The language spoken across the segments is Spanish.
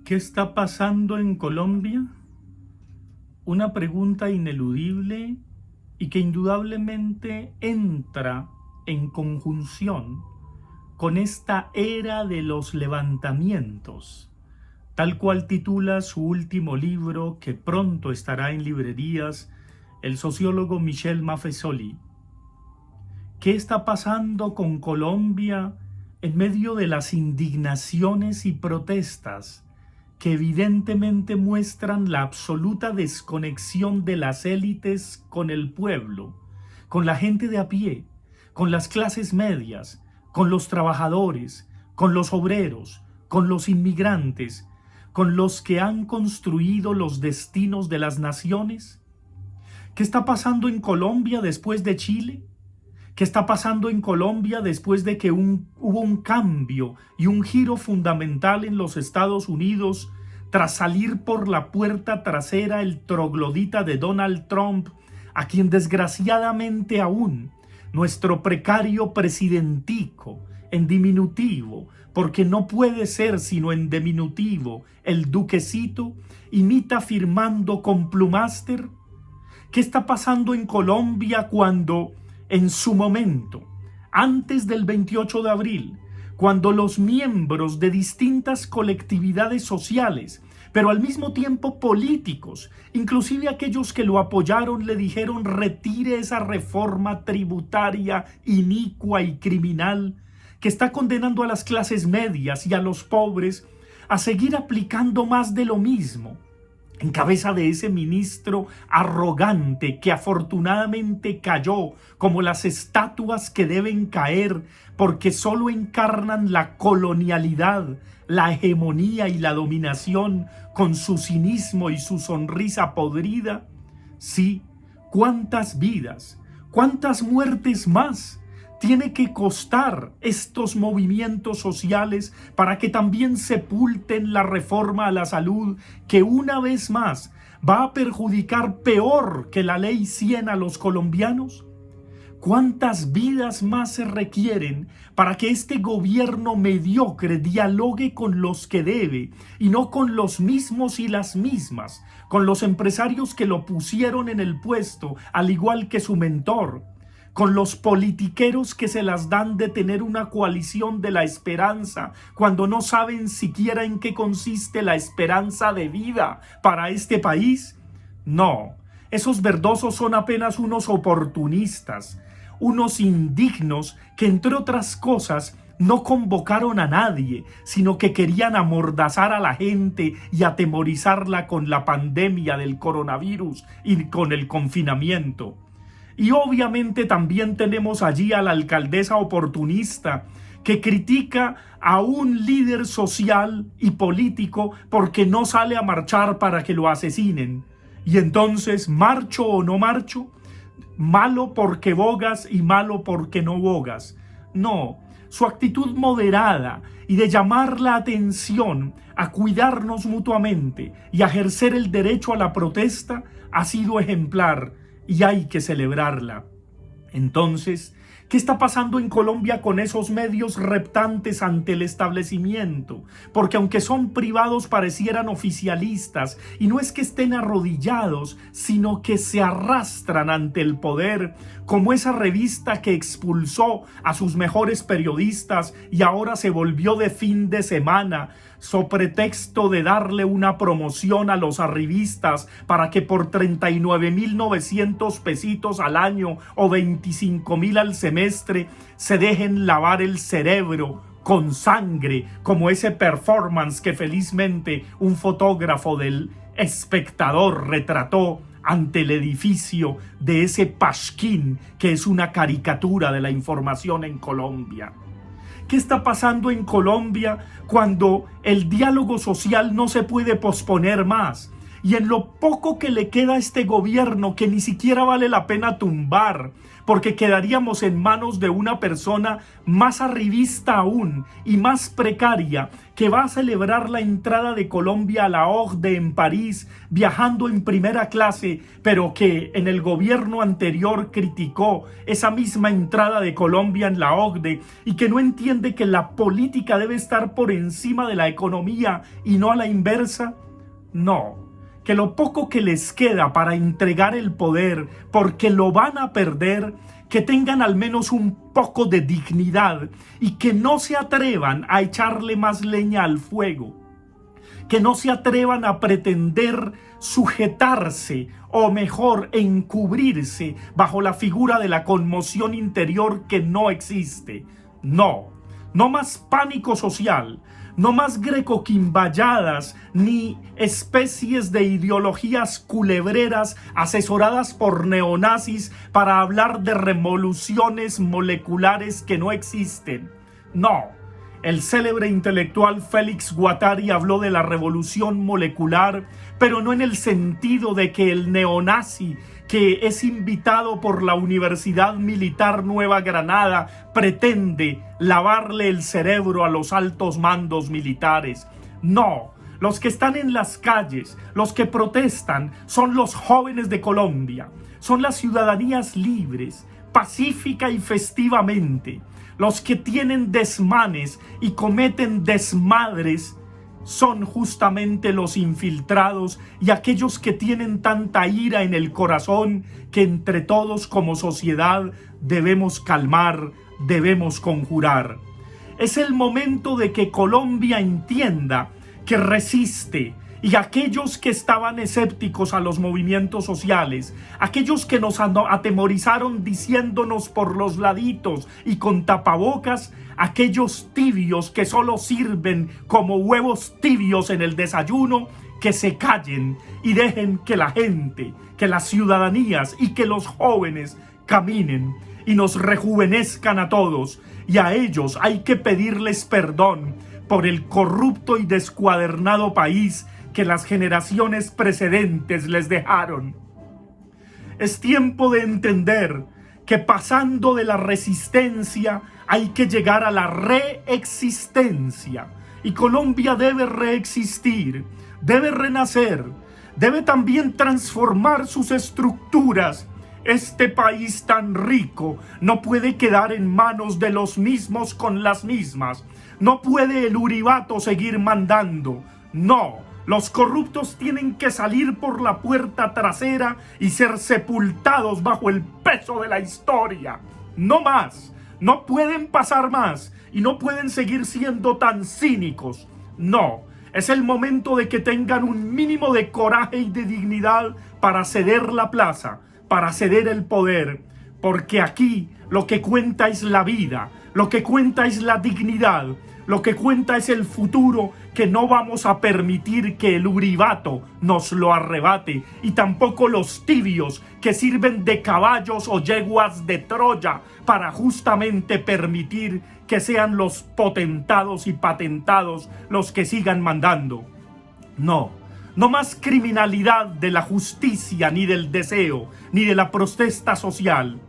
¿Qué está pasando en Colombia? Una pregunta ineludible y que indudablemente entra en conjunción con esta era de los levantamientos, tal cual titula su último libro, que pronto estará en librerías, el sociólogo Michel Maffesoli. ¿Qué está pasando con Colombia en medio de las indignaciones y protestas que evidentemente muestran la absoluta desconexión de las élites con el pueblo, con la gente de a pie, con las clases medias, con los trabajadores, con los obreros, con los inmigrantes, con los que han construido los destinos de las naciones? ¿Qué está pasando en Colombia después de Chile? ¿Qué está pasando en Colombia después de que hubo un cambio y un giro fundamental en los Estados Unidos tras salir por la puerta trasera el troglodita de Donald Trump, a quien desgraciadamente aún nuestro precario presidentico, en diminutivo, porque no puede ser sino en diminutivo, el duquecito, imita firmando con plumáster? ¿Qué está pasando en Colombia cuando en su momento, antes del 28 de abril, cuando los miembros de distintas colectividades sociales, pero al mismo tiempo políticos, inclusive aquellos que lo apoyaron, le dijeron retire esa reforma tributaria inicua y criminal que está condenando a las clases medias y a los pobres a seguir aplicando más de lo mismo, en cabeza de ese ministro arrogante que afortunadamente cayó como las estatuas que deben caer porque solo encarnan la colonialidad, la hegemonía y la dominación con su cinismo y su sonrisa podrida? Sí, ¿cuántas vidas, cuántas muertes más tiene que costar estos movimientos sociales para que también sepulten la reforma a la salud, que una vez más va a perjudicar peor que la ley 100 a los colombianos? ¿Cuántas vidas más se requieren para que este gobierno mediocre dialogue con los que debe y no con los mismos y las mismas, con los empresarios que lo pusieron en el puesto, al igual que su mentor, con los politiqueros que se las dan de tener una coalición de la esperanza cuando no saben siquiera en qué consiste la esperanza de vida para este país? No, esos verdosos son apenas unos oportunistas, unos indignos que, entre otras cosas, no convocaron a nadie, sino que querían amordazar a la gente y atemorizarla con la pandemia del coronavirus y con el confinamiento. Y obviamente también tenemos allí a la alcaldesa oportunista que critica a un líder social y político porque no sale a marchar para que lo asesinen. Y entonces, ¿marcho o no marcho? Malo porque bogas y malo porque no bogas. No, su actitud moderada y de llamar la atención a cuidarnos mutuamente y a ejercer el derecho a la protesta ha sido ejemplar y hay que celebrarla. Entonces, ¿qué está pasando en Colombia con esos medios reptantes ante el establecimiento? Porque aunque son privados parecieran oficialistas, y no es que estén arrodillados, sino que se arrastran ante el poder, como esa revista que expulsó a sus mejores periodistas y ahora se volvió de fin de semana, so pretexto de darle una promoción a los arribistas para que por 39.900 pesitos al año o 25.000 al semestre se dejen lavar el cerebro con sangre, como ese performance que felizmente un fotógrafo del Espectador retrató ante el edificio de ese Pasquín que es una caricatura de la información en Colombia. ¿Qué está pasando en Colombia cuando el diálogo social no se puede posponer más? y en lo poco que le queda a este gobierno, que ni siquiera vale la pena tumbar, porque quedaríamos en manos de una persona más arribista aún y más precaria, que va a celebrar la entrada de Colombia a la OCDE en París, viajando en primera clase, pero que en el gobierno anterior criticó esa misma entrada de Colombia en la OCDE, y que no entiende que la política debe estar por encima de la economía y no a la inversa. No, que lo poco que les queda para entregar el poder, porque lo van a perder, que tengan al menos un poco de dignidad y que no se atrevan a echarle más leña al fuego, que no se atrevan a pretender sujetarse o mejor encubrirse bajo la figura de la conmoción interior que no existe. No, no más pánico social, no más grecoquimbayadas ni especies de ideologías culebreras asesoradas por neonazis para hablar de revoluciones moleculares que no existen. No, el célebre intelectual Félix Guattari habló de la revolución molecular, pero no en el sentido de que el neonazi que es invitado por la Universidad Militar Nueva Granada pretende lavarle el cerebro a los altos mandos militares. No, los que están en las calles, los que protestan, son los jóvenes de Colombia, son las ciudadanías libres, pacífica y festivamente. Los que tienen desmanes y cometen desmadres son justamente los infiltrados y aquellos que tienen tanta ira en el corazón que entre todos como sociedad debemos calmar, debemos conjurar. Es el momento de que Colombia entienda que resiste, y aquellos que estaban escépticos a los movimientos sociales, aquellos que nos atemorizaron diciéndonos por los laditos y con tapabocas, aquellos tibios que solo sirven como huevos tibios en el desayuno, que se callen y dejen que la gente, que las ciudadanías y que los jóvenes caminen y nos rejuvenezcan a todos. Y a ellos hay que pedirles perdón por el corrupto y descuadernado país que las generaciones precedentes les dejaron. Es tiempo de entender que pasando de la resistencia hay que llegar a la reexistencia, y Colombia debe reexistir, debe renacer, debe también transformar sus estructuras. Este país tan rico no puede quedar en manos de los mismos con las mismas. No puede el uribato seguir mandando. No. Los corruptos tienen que salir por la puerta trasera y ser sepultados bajo el peso de la historia. No más. No pueden pasar más y no pueden seguir siendo tan cínicos. No. Es el momento de que tengan un mínimo de coraje y de dignidad para ceder la plaza, para ceder el poder. Porque aquí lo que cuenta es la vida, lo que cuenta es la dignidad, lo que cuenta es el futuro, que no vamos a permitir que el uribato nos lo arrebate, y tampoco los tibios que sirven de caballos o yeguas de Troya para justamente permitir que sean los potentados y patentados los que sigan mandando. No, no más criminalidad de la justicia, ni del deseo, ni de la protesta social.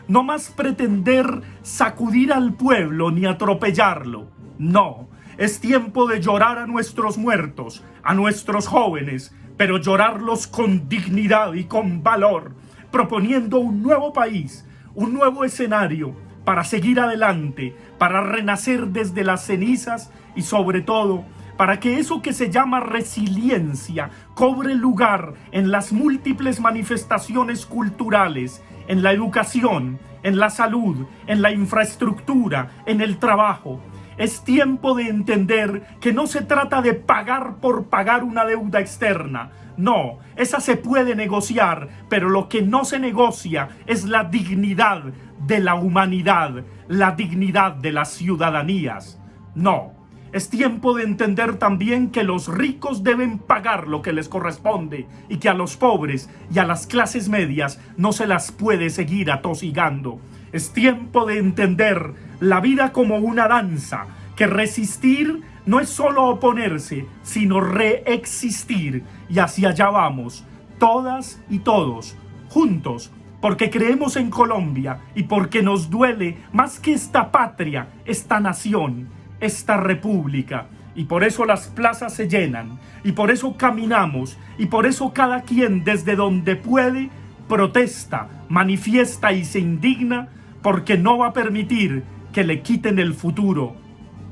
No más pretender sacudir al pueblo ni atropellarlo. No, es tiempo de llorar a nuestros muertos, a nuestros jóvenes, pero llorarlos con dignidad y con valor, proponiendo un nuevo país, un nuevo escenario para seguir adelante, para renacer desde las cenizas y sobre todo para que eso que se llama resiliencia cobre lugar en las múltiples manifestaciones culturales, en la educación, en la salud, en la infraestructura, en el trabajo. Es tiempo de entender que no se trata de pagar por pagar una deuda externa. No, esa se puede negociar, pero lo que no se negocia es la dignidad de la humanidad, la dignidad de las ciudadanías. No, es tiempo de entender también que los ricos deben pagar lo que les corresponde y que a los pobres y a las clases medias no se las puede seguir atosigando. Es tiempo de entender la vida como una danza, que resistir no es solo oponerse, sino reexistir. Y hacia allá vamos, todas y todos, juntos, porque creemos en Colombia y porque nos duele más que esta patria, esta nación, esta república. Y por eso las plazas se llenan, y por eso caminamos, y por eso cada quien desde donde puede protesta, manifiesta y se indigna, porque no va a permitir que le quiten el futuro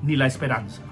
ni la esperanza.